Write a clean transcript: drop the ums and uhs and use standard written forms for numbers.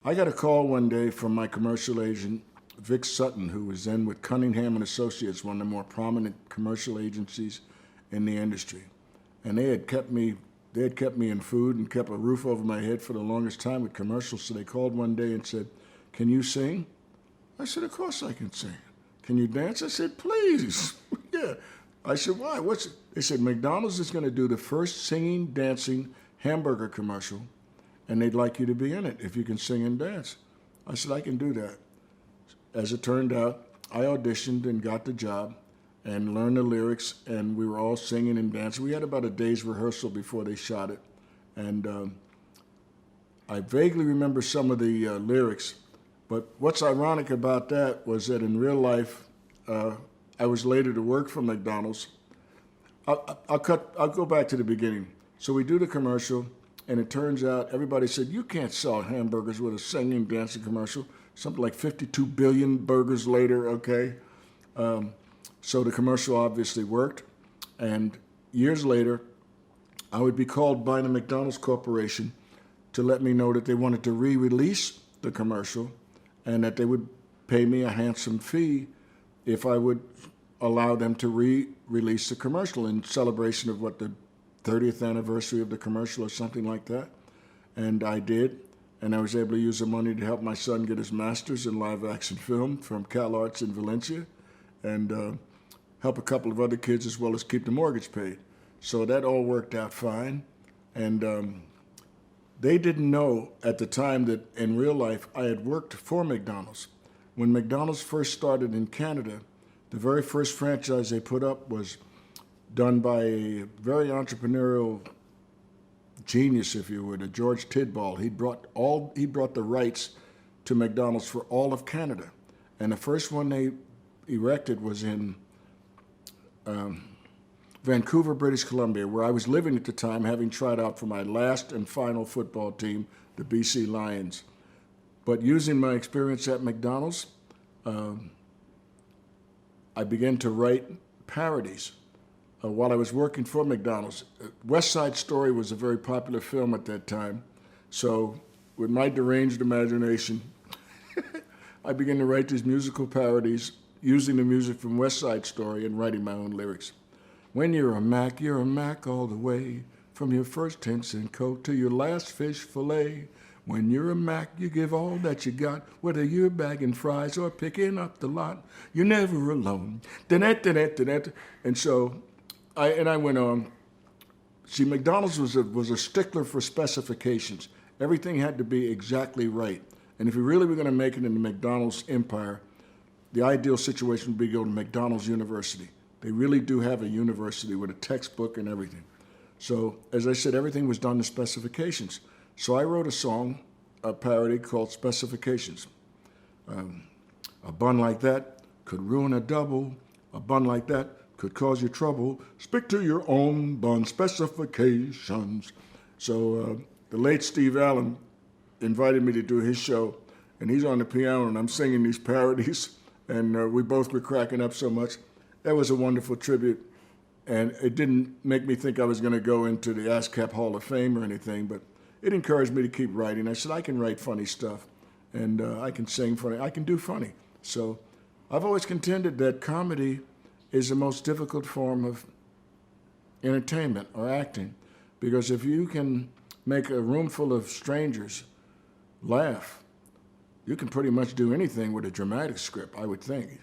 I got a call one day from my commercial agent, Vic Sutton, who was then with Cunningham and Associates, one of the more prominent commercial agencies in the industry. And they had kept me in food and kept a roof over my head for the longest time with commercials. So they called one day and said, "Can you sing?" I said, "Of course I can sing." "Can you dance?" I said, "Please." Yeah. I said, "Why? What's it?" They said, "McDonald's is going to do the first singing, dancing hamburger commercial, and they'd like you to be in it if you can sing and dance." I said, "I can do that." As it turned out, I auditioned and got the job and learned the lyrics, and we were all singing and dancing. We had about a day's rehearsal before they shot it, and I vaguely remember some of the lyrics, but what's ironic about that was that in real life, I was later to work for McDonald's. I'll go back to the beginning. So we do the commercial, and it turns out everybody said, "You can't sell hamburgers with a singing, dancing commercial." Something like 52 billion burgers later, okay? So the commercial obviously worked. And years later, I would be called by the McDonald's Corporation to let me know that they wanted to re-release the commercial and that they would pay me a handsome fee if I would allow them to re-release the commercial in celebration of what, the 30th anniversary of the commercial or something like that. And I did. And I was able to use the money to help my son get his master's in live action film from Cal Arts in Valencia, and help a couple of other kids as well as keep the mortgage paid. So that all worked out fine. And they didn't know at the time that in real life I had worked for McDonald's. When McDonald's first started in Canada, the very first franchise they put up was done by a very entrepreneurial genius, if you would, a George Tidball. He brought the rights to McDonald's for all of Canada, and the first one they erected was in Vancouver, British Columbia, where I was living at the time, having tried out for my last and final football team, the BC Lions. But using my experience at McDonald's, I began to write parodies. While I was working for McDonald's. West Side Story was a very popular film at that time. So with my deranged imagination, I began to write these musical parodies using the music from West Side Story and writing my own lyrics. When you're a Mac all the way, from your first 10-cent Coke to your last fish fillet. When you're a Mac, you give all that you got, whether you're bagging fries or picking up the lot. You're never alone. And so I went on. See, McDonald's was a stickler for specifications. Everything had to be exactly right. And if you really were going to make it in the McDonald's empire, the ideal situation would be to go to McDonald's University. They really do have a university with a textbook and everything. So, as I said, everything was done to specifications. So I wrote a song, a parody called Specifications. A bun like that could ruin a double. A bun like that could cause you trouble. Stick to your own bun specifications. So the late Steve Allen invited me to do his show, and he's on the piano, and I'm singing these parodies, and we both were cracking up so much. That was a wonderful tribute, and it didn't make me think I was going to go into the ASCAP Hall of Fame or anything, but it encouraged me to keep writing. I said, I can write funny stuff, and I can sing funny. I can do funny. So I've always contended that comedy is the most difficult form of entertainment or acting, because if you can make a room full of strangers laugh, you can pretty much do anything with a dramatic script, I would think.